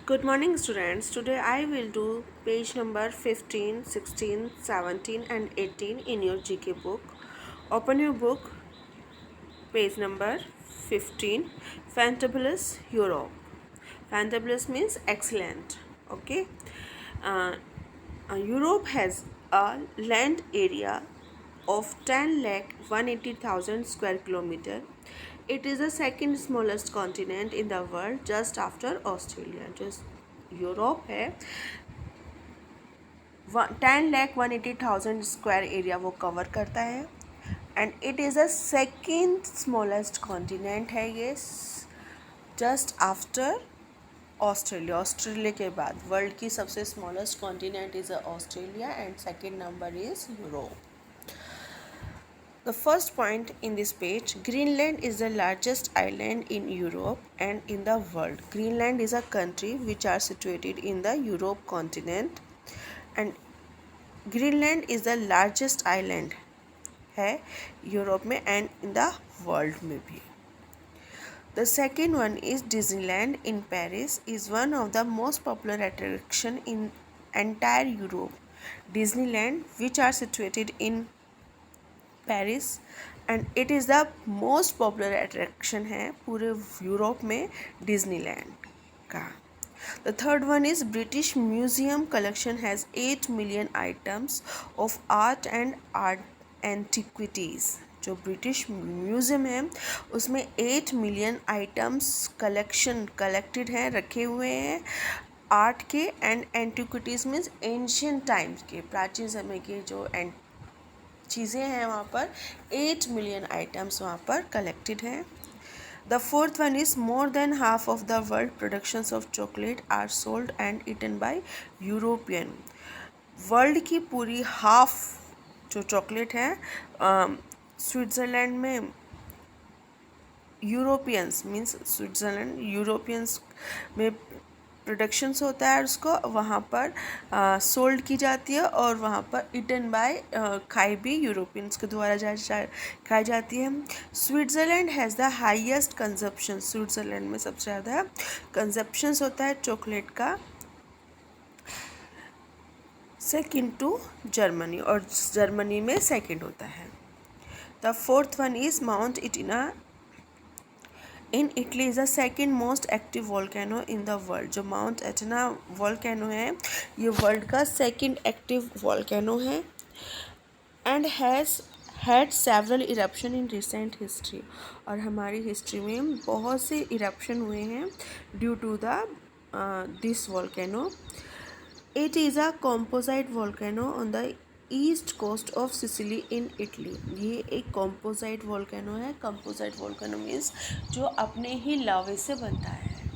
Good morning, students. Today I will do page number 15, 16, 17, and 18 in your GK book. Open your book, page number 15, Fantabulous Europe. Fantabulous means excellent. Okay. Uh, Europe has a land area of 10 lakh 180,000 square kilometer. It is the second smallest continent in the world just after Australia. Just Europe है 10 lakh 180,000 square area वो cover करता है and it is a second smallest continent है ये just after Australia. Australia के बाद world की सबसे smallest continent is Australia and second number is Europe. The first point in this page, Greenland is the largest island in Europe and in the world. Greenland is a country which are situated in the Europe continent and Greenland is the largest island है Europe में and in the world में भी. The second one is Disneyland in Paris is one of the most popular attraction in entire Europe. Disneyland which are situated in Paris and it is the most popular attraction है पूरे Europe में Disneyland का। The third one is British museum collection has 8 million items of art and art antiquities. जो British museum है उसमें 8 million items collected हैं, रखे हुए हैं आर्ट के and antiquities means ancient times के, प्राचीन समय के जो चीज़ें हैं वहाँ पर 8 मिलियन आइटम्स वहाँ पर कलेक्टेड हैं। The fourth one is more than half of the world productions of chocolate are sold and eaten by European. World की पूरी हाफ जो चॉकलेट है स्विट्ज़रलैंड में यूरोपियंस मीन्स स्विट्ज़रलैंड यूरोपियंस में प्रोडक्शंस होता है उसको वहाँ पर सोल्ड की जाती है और वहाँ पर ईटन बाय खाई भी यूरोपियंस के द्वारा खाई जाती है। Switzerland has the highest consumption, Switzerland में सबसे ज़्यादा कंजप्शंस होता है चॉकलेट का, सेकंड टू जर्मनी और जर्मनी में सेकंड होता है। The fourth one is Mount Etna in Italy is the second most active volcano in the world. जो माउंट एटना वोल्केनो है ये वर्ल्ड का सेकेंड एक्टिव वोल्केनो है and has had several eruption in recent history. और हमारी history में बहुत से इरप्शन हुए हैं due to the this volcano. It is a composite volcano on the east coast of Sicily in Italy. ये एक कॉम्पोजाइट वोल्केनो है। कॉम्पोजाइट वोल्केनो मीन्स जो अपने ही लावे से बनता है।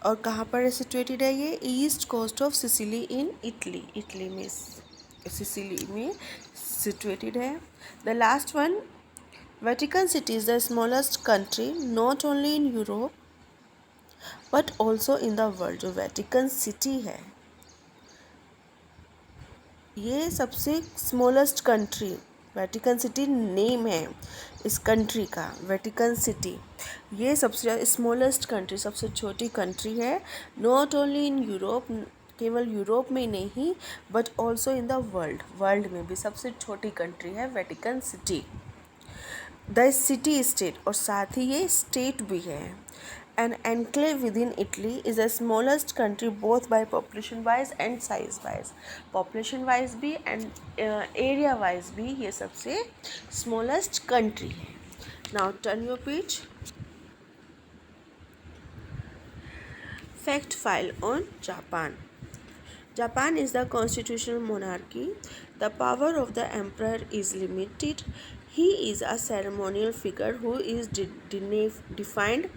और कहाँ पर सिचुएटेड है ये? East coast of Sicily in Italy, Italy में सिसिली में सिचुएटेड है। The last one, Vatican City is the smallest country not only in Europe but also in the world. जो वेटिकन सिटी है ये सबसे smallest country, Vatican City name है इस country का, वेटिकन सिटी। ये सबसे स्मॉलेस्ट कंट्री, सबसे छोटी कंट्री है, नॉट ओनली इन यूरोप, केवल यूरोप में नहीं but also in the world, world में भी सबसे छोटी कंट्री है Vatican city. The city state, और साथ ही ये स्टेट भी है। An enclave within Italy is the smallest country both by population wise and size wise. Population wise भी and area wise भी ये सबसे smallest country है। Now turn your page. Fact file on Japan. Japan is the constitutional monarchy. The power of the emperor is limited. He is a ceremonial figure who is defined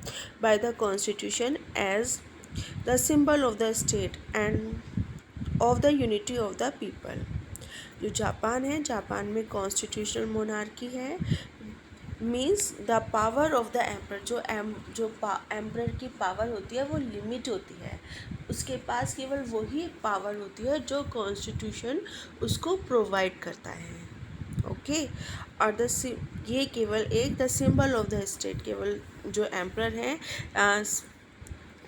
by the constitution as the symbol of the state and of the unity of the people. जो Japan है, Japan में constitutional monarchy है, means the power of the emperor, जो emperor की power होती है वो limit होती है, उसके पास केवल वही पावर होती है जो कॉन्स्टिट्यूशन उसको प्रोवाइड करता है। ओके और ये केवल एक the symbol of the state, केवल जो एम्पर है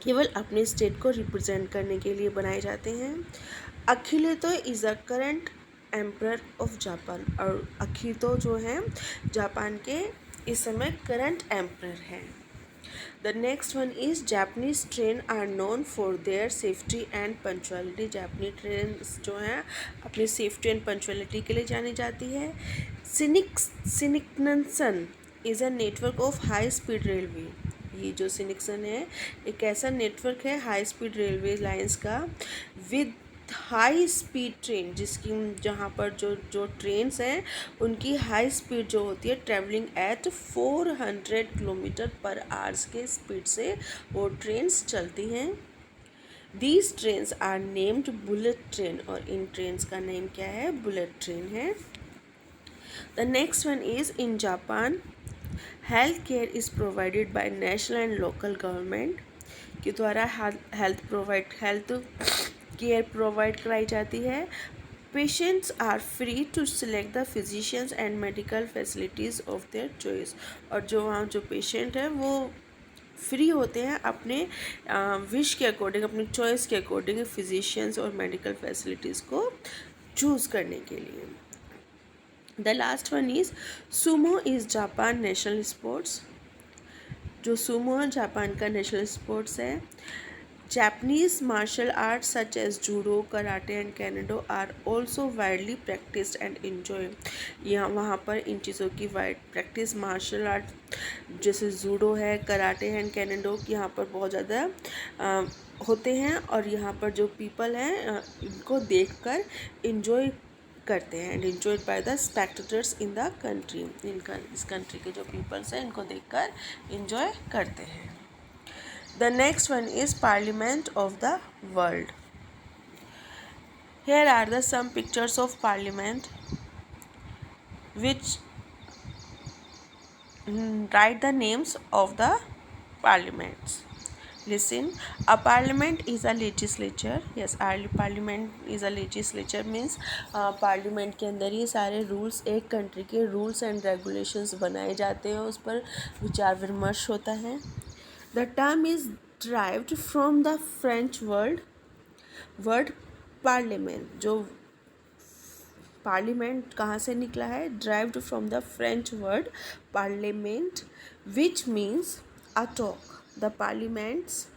केवल अपने स्टेट को रिप्रेजेंट करने के लिए बनाए जाते हैं। Akihito is a current emperor of Japan, और अखितो जो है जापान के इस समय करंट एम्परर हैं। The next one is Japanese train are known for their safety and punctuality. जापानी ट्रेन जो हैं अपनी सेफ्टी एंड पंचुअलिटी के लिए जानी जाती है। Shinkansen is a network of high speed railway. ये जो सिनिक्सन है एक ऐसा नेटवर्क है हाई स्पीड रेलवे लाइंस का विद हाई स्पीड ट्रेन, जिसकी जहाँ पर जो ट्रेन्स हैं उनकी हाई स्पीड जो होती है ट्रैवलिंग एट 400 किलोमीटर पर आवर्स के स्पीड से वो ट्रेन्स चलती हैं। These trains are named bullet train, और इन ट्रेन्स का नेम क्या है? बुलेट ट्रेन है। The next one is in Japan health care is provided by national and local government के द्वारा हेल्थ केयर प्रोवाइड कराई जाती है। Patients are free to select the physicians and medical facilities of their choice, और जो वहाँ जो patient हैं वो फ्री होते हैं अपने विश के अकॉर्डिंग, अपनी चॉइस के अकॉर्डिंग फिजिशियंस और मेडिकल फैसिलिटीज़ को चूज़ करने के लिए। The last one is sumo is Japan national sports. जो सुमो जापान का नेशनल स्पोर्ट्स है। Japanese martial arts such as judo, karate and kendo are also widely practised and enjoy. यहाँ वहाँ पर इन चीज़ों की वाइड प्रैक्टिस मार्शल आर्ट जैसे जूडो है, कराटे एंड कैनेडो यहाँ पर बहुत ज़्यादा होते हैं, और यहाँ पर जो पीपल हैं इनको देखकर इन्जॉय करते हैं and enjoyed by the spectators in the country. इस कंट्री के जो पीपल्स हैं इनको देखकर इन्जॉय करते हैं। The next one is parliament of the world. Here are the some pictures of parliament which write the names of the parliaments. Listen, a parliament is a legislature. Yes, parliament is a legislature means parliament के अंदर ही सारे rules, एक country के rules and regulations बनाए जाते हैं, उस पर विचार विमर्श होता है. The term is derived from the French word parliament. जो पार्लियामेंट कहाँ से निकला है? Derived from the French word parliament which means a talk. The parliaments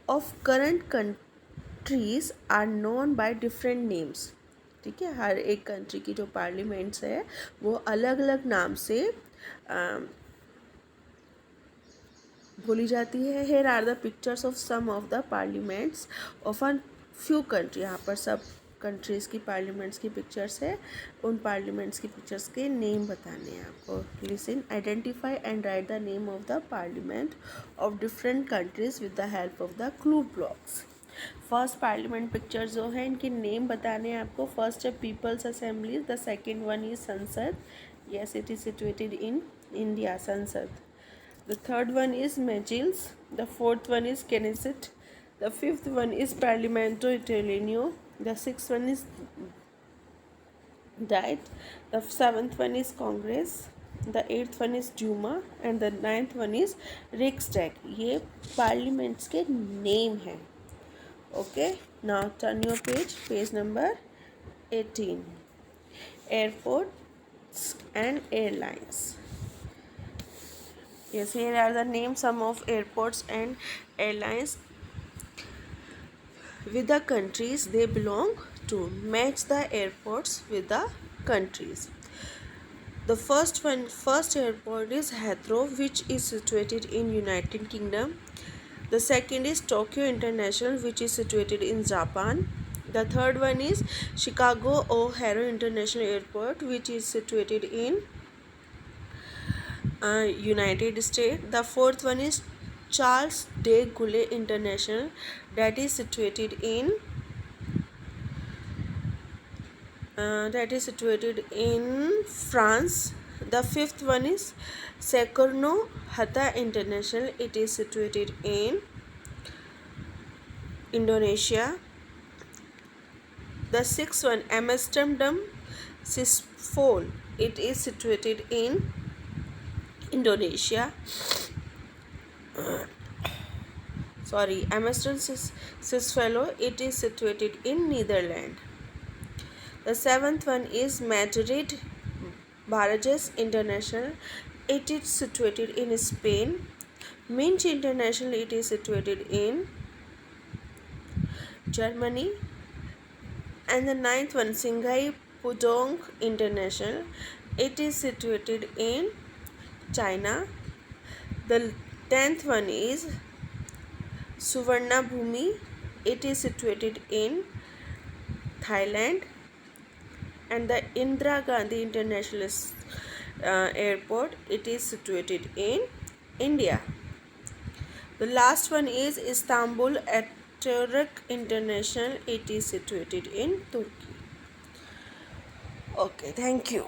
of current countries are known by different names. ठीक है, हर एक कंट्री की जो पार्लियामेंट्स है वो अलग अलग नाम से बोली जाती है. Here are the pictures of some of the parliaments of a few country. यहाँ पर सब कंट्रीज़ की पार्लियामेंट्स की पिक्चर्स है. उन पार्लियामेंट्स की पिक्चर्स के नेम बताने हैं आपको. Listen, identify and write the name of the parliament of different countries with the help of the clue blocks. First parliament picture जो है इनके नेम बताने हैं आपको. फर्स्ट है people's assembly. The second one is Sansad. Yes, it is situated in India, Sansad. The third one is Majlis. The fourth one is Knesset. The fifth one is Parlamento Italiano. The sixth one is Diet. The seventh one is Congress. The eighth one is Duma. And the ninth one is Riksdag. ये parliaments के name हैं. Okay. Now turn your page number 18. Airports and airlines. Yes, here are the names some of airports and airlines with the countries they belong to. Match the airports with the countries. The first airport is Heathrow, which is situated in United Kingdom. The second is Tokyo International, which is situated in Japan. The third one is Chicago O'Hare International Airport, which is situated in United States. The fourth one is Charles de Gaulle International, that is situated in France. The fifth one is Soekarno Hatta International, it is situated in Indonesia. The sixth one Amsterdam Schiphol, it is situated in Indonesia. sorry, Amstel Sisfellow, it is situated in Netherlands. The seventh one is Madrid Barajas International, it is situated in Spain. Minch International, it is situated in Germany. And the ninth one, Shanghai Pudong International, it is situated in China. The 10th one is Suvarna Bhumi, it is situated in Thailand. And the Indira Gandhi International Airport, it is situated in India. The last one is Istanbul Atatürk International, it is situated in Turkey. Okay, thank you.